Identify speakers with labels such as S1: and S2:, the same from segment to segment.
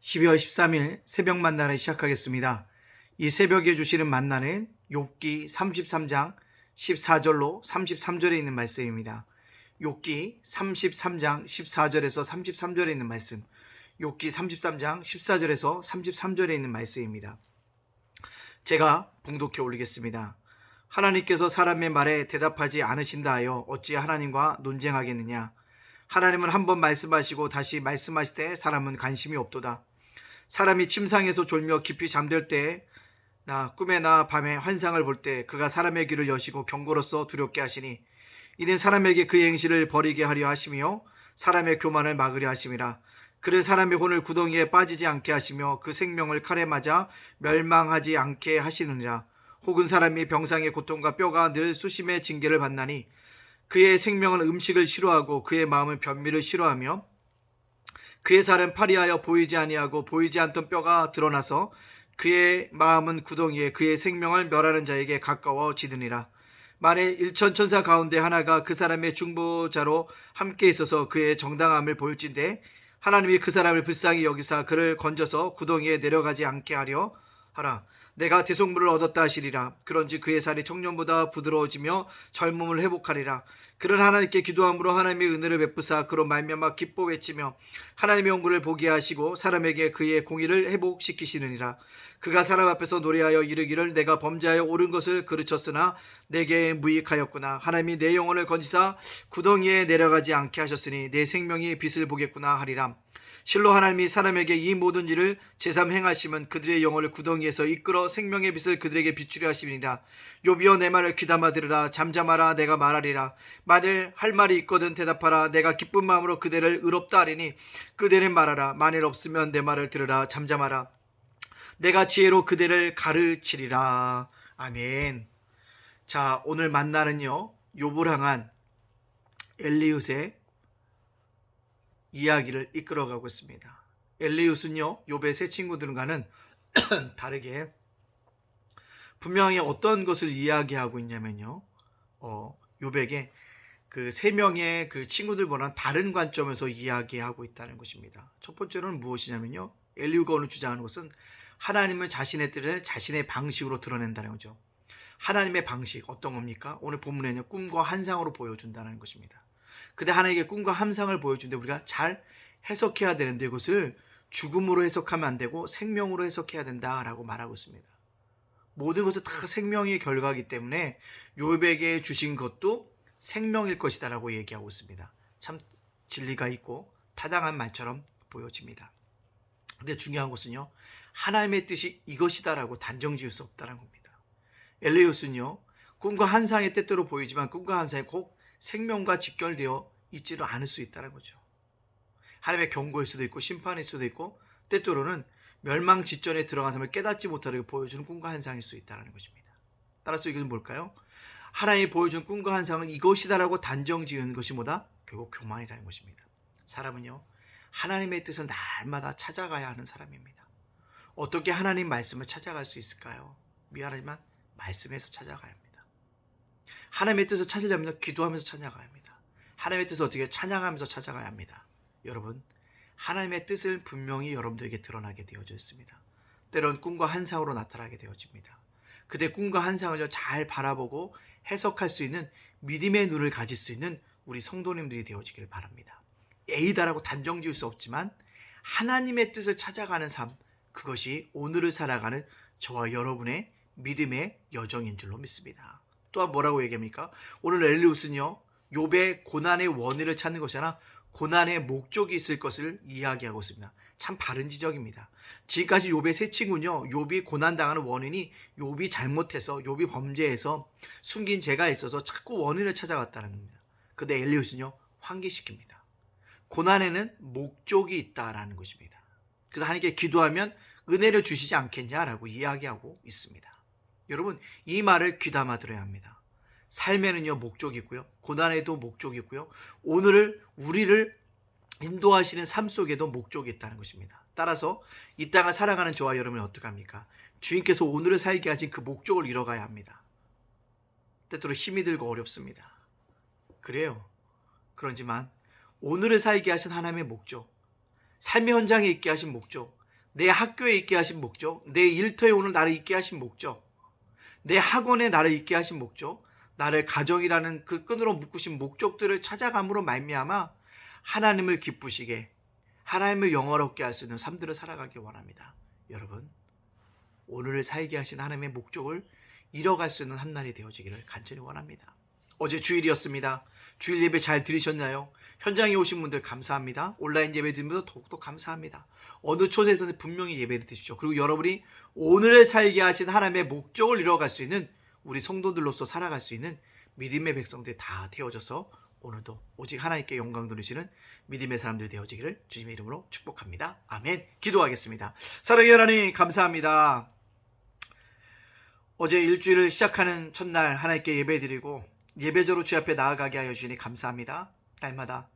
S1: 12월 13일 새벽 만나를 시작하겠습니다. 이 새벽에 주시는 만나는 욥기 33장 14절로 33절에 있는 말씀입니다. 욥기 33장 14절에서 33절에 있는 말씀, 욥기 33장 14절에서 33절에 있는 말씀입니다. 제가 봉독해 올리겠습니다. 하나님께서 사람의 말에 대답하지 않으신다 하여 어찌 하나님과 논쟁하겠느냐. 하나님은 한번 말씀하시고 다시 말씀하실 때 사람은 관심이 없도다. 사람이 침상에서 졸며 깊이 잠들 때에 나 꿈에나 밤에 환상을 볼 때 그가 사람의 귀를 여시고 경고로써 두렵게 하시니 이는 사람에게 그의 행실을 버리게 하려 하시며 사람의 교만을 막으려 하심이라. 그는 사람의 혼을 구덩이에 빠지지 않게 하시며 그 생명을 칼에 맞아 멸망하지 않게 하시느니라. 혹은 사람이 병상의 고통과 뼈가 늘 수심의 징계를 받나니 그의 생명은 음식을 싫어하고 그의 마음은 변미를 싫어하며 그의 살은 파리하여 보이지 아니하고 보이지 않던 뼈가 드러나서 그의 마음은 구덩이에 그의 생명을 멸하는 자에게 가까워지느니라. 만일 일천 천사 가운데 하나가 그 사람의 중보자로 함께 있어서 그의 정당함을 보일진대 하나님이 그 사람을 불쌍히 여기사 그를 건져서 구덩이에 내려가지 않게 하려 하라. 내가 대속물을 얻었다 하시리라. 그런지 그의 살이 청년보다 부드러워지며 젊음을 회복하리라. 그는 하나님께 기도함으로 하나님의 은혜를 베푸사 그로 말미암아 기뻐 외치며 하나님의 영광을 보게 하시고 사람에게 그의 공의를 회복시키시느니라. 그가 사람 앞에서 노래하여 이르기를 내가 범죄하여 옳은 것을 그르쳤으나 내게 무익하였구나. 하나님이 내 영혼을 건지사 구덩이에 내려가지 않게 하셨으니 내 생명이 빛을 보겠구나 하리라. 실로 하나님이 사람에게 이 모든 일을 제삼 행하시면 그들의 영혼을 구덩이에서 이끌어 생명의 빛을 그들에게 비추려 하심이니라. 욥이여 내 말을 귀담아 들으라. 잠잠하라. 내가 말하리라. 만일 할 말이 있거든 대답하라. 내가 기쁜 마음으로 그대를 의롭다 하리니 그대는 말하라. 만일 없으면 내 말을 들으라. 잠잠하라. 내가 지혜로 그대를 가르치리라. 아멘. 자, 오늘 만나는요 욥을 향한 엘리웃의 이야기를 이끌어가고 있습니다. 엘리웃은요 욥의 세 친구들과는 다르게 분명히 어떤 것을 이야기하고 있냐면요 욥에게 그 세 명의 그 친구들보다는 다른 관점에서 이야기하고 있다는 것입니다. 첫 번째로는 무엇이냐면요 엘리웃가 오늘 주장하는 것은 하나님을 자신의 뜻을 자신의 방식으로 드러낸다는 거죠. 하나님의 방식 어떤 겁니까? 오늘 본문에는 꿈과 환상으로 보여준다는 것입니다. 근데 하나님께 꿈과 환상을 보여주는데 우리가 잘 해석해야 되는데 이것을 죽음으로 해석하면 안 되고 생명으로 해석해야 된다라고 말하고 있습니다. 모든 것은 다 생명의 결과이기 때문에 욥에게 주신 것도 생명일 것이다라고 얘기하고 있습니다. 참 진리가 있고 타당한 말처럼 보여집니다. 근데 중요한 것은요 하나님의 뜻이 이것이다라고 단정 지을 수 없다는 겁니다. 엘리웃은요 꿈과 환상의 때때로 보이지만 꿈과 환상이 꼭 생명과 직결되어 있지도 않을 수 있다는 거죠. 하나님의 경고일 수도 있고 심판일 수도 있고 때때로는 멸망 직전에 들어간 삶을 깨닫지 못하게 보여주는 꿈과 환상일 수 있다는 것입니다. 따라서 이것은 뭘까요? 하나님이 보여준 꿈과 환상은 이것이다라고 단정 지은 것이 뭐다? 결국 교만이라는 것입니다. 사람은요 하나님의 뜻은 날마다 찾아가야 하는 사람입니다. 어떻게 하나님 말씀을 찾아갈 수 있을까요? 미안하지만 말씀에서 찾아가야 합니다. 하나님의 뜻을 찾으려면 기도하면서 찾아가야 합니다. 하나님의 뜻을 어떻게 찬양하면서 찾아가야 합니다. 여러분 하나님의 뜻을 분명히 여러분들에게 드러나게 되어져 있습니다. 때론 꿈과 환상으로 나타나게 되어집니다. 그대 꿈과 환상을 잘 바라보고 해석할 수 있는 믿음의 눈을 가질 수 있는 우리 성도님들이 되어지길 바랍니다. A다라고 단정 지을 수 없지만 하나님의 뜻을 찾아가는 삶, 그것이 오늘을 살아가는 저와 여러분의 믿음의 여정인 줄로 믿습니다. 또한 뭐라고 얘기합니까? 오늘 엘리웃은요 욥의 고난의 원인을 찾는 것이 아니라 고난의 목적이 있을 것을 이야기하고 있습니다. 참 바른 지적입니다. 지금까지 욥의 세 친구는요 욥이 고난당하는 원인이 욥이 잘못해서 욥이 범죄해서 숨긴 죄가 있어서 자꾸 원인을 찾아갔다는 겁니다. 근데 엘리웃은요 환기시킵니다. 고난에는 목적이 있다라는 것입니다. 그래서 하나님께 기도하면 은혜를 주시지 않겠냐라고 이야기하고 있습니다. 여러분 이 말을 귀담아 들어야 합니다. 삶에는요 목적이 있고요 고난에도 목적이 있고요 오늘을 우리를 인도하시는 삶 속에도 목적이 있다는 것입니다. 따라서 이 땅을 살아가는 저와 여러분은 어떡합니까? 주님께서 오늘을 살게 하신 그 목적을 이뤄가야 합니다. 때때로 힘이 들고 어렵습니다. 그래요. 그렇지만 오늘을 살게 하신 하나님의 목적, 삶의 현장에 있게 하신 목적, 내 학교에 있게 하신 목적, 내 일터에 오늘 나를 있게 하신 목적, 내 학원에 나를 있게 하신 목적, 나를 가정이라는 그 끈으로 묶으신 목적들을 찾아감으로 말미암아 하나님을 기쁘시게, 하나님을 영화롭게 할 수 있는 삶들을 살아가기 원합니다. 여러분, 오늘을 살게 하신 하나님의 목적을 이뤄갈 수 있는 한 날이 되어지기를 간절히 원합니다. 어제 주일이었습니다. 주일 예배 잘 들으셨나요? 현장에 오신 분들 감사합니다. 온라인 예배 드리면서 더욱더 감사합니다. 어느 초대에서는 분명히 예배를 드십시오. 그리고 여러분이 오늘을 살게 하신 하나님의 목적을 이뤄갈 수 있는 우리 성도들로서 살아갈 수 있는 믿음의 백성들이 다 되어져서 오늘도 오직 하나님께 영광 돌리시는 믿음의 사람들 되어지기를 주님의 이름으로 축복합니다. 아멘. 기도하겠습니다. 사랑의 하나님 감사합니다. 어제 일주일을 시작하는 첫날 하나님께 예배드리고 예배자로 주 앞에 나아가게 하여 주시니 감사합니다. 날마다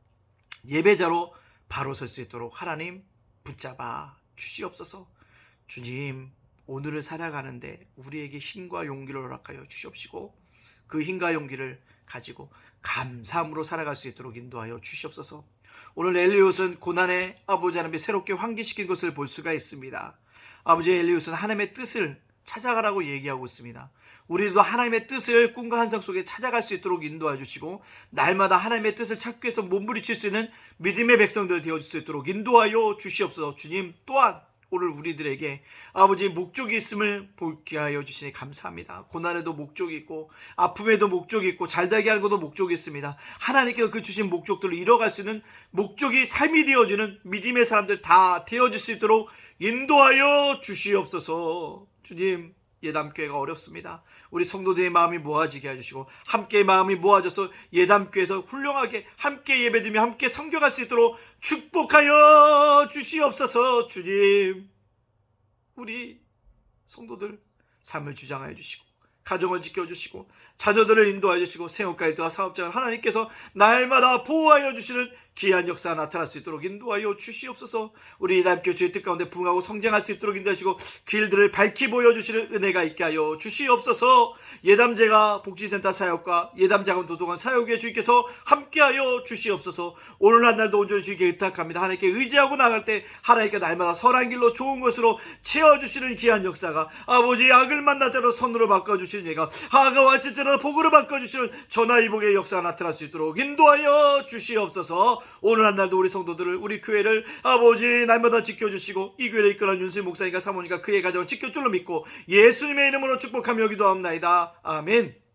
S1: 예배자로 바로 설 수 있도록 하나님 붙잡아 주시옵소서. 주님, 오늘을 살아가는데 우리에게 힘과 용기를 허락하여 주시옵시고 그 힘과 용기를 가지고 감사함으로 살아갈 수 있도록 인도하여 주시옵소서. 오늘 엘리웃은 고난의 아버지 하나님이 새롭게 환기시킨 것을 볼 수가 있습니다. 아버지 엘리웃은 하나님의 뜻을 찾아가라고 얘기하고 있습니다. 우리도 하나님의 뜻을 꿈과 환상 속에 찾아갈 수 있도록 인도해 주시고 날마다 하나님의 뜻을 찾기 위해서 몸부림칠 수 있는 믿음의 백성들 되어줄 수 있도록 인도하여 주시옵소서. 주님, 또한 오늘 우리들에게 아버지 목적이 있음을 보게 하여 주시니 감사합니다. 고난에도 목적이 있고 아픔에도 목적이 있고 잘되게 하는 것도 목적이 있습니다. 하나님께서 그 주신 목적들을 이뤄갈 수 있는 목적이 삶이 되어지는 믿음의 사람들 다 되어질 수 있도록 인도하여 주시옵소서. 주님, 예담교회가 어렵습니다. 우리 성도들의 마음이 모아지게 해주시고 함께 마음이 모아져서 예담교회에서 훌륭하게 함께 예배드리며 함께 섬겨갈 수 있도록 축복하여 주시옵소서. 주님, 우리 성도들 삶을 주장하여 주시고 가정을 지켜주시고 자녀들을 인도하여 주시고 생업가이드와 사업장을 하나님께서 날마다 보호하여 주시는 귀한 역사가 나타날 수 있도록 인도하여 주시옵소서. 우리 예담교회 주의 뜻 가운데 부흥하고 성장할 수 있도록 인도하시고 길들을 밝히 보여주시는 은혜가 있게 하여 주시옵소서. 예담제가 복지센터 사역과 예담자금 도덕원 사역에 주님께서 함께하여 주시옵소서. 오늘 한 날도 온전히 주님께 의탁합니다. 하나님께 의지하고 나갈 때 하나님께 날마다 선한 길로 좋은 것으로 채워주시는 귀한 역사가 아버지 악을 만날 때로 선으로 바꿔주시는 예가 하가 왔을 때로 복으로 바꿔주시는 전화위복의 역사가 나타날 수 있도록 인도하여 주시옵소서. 오늘 한 날도 우리 성도들을 우리 교회를 아버지 날마다 지켜주시고 이 교회를 이끌어가는 윤수희 목사님과 사모님과 그의 가정을 지켜줄로 믿고 예수님의 이름으로 축복하며 기도하옵나이다. 아멘.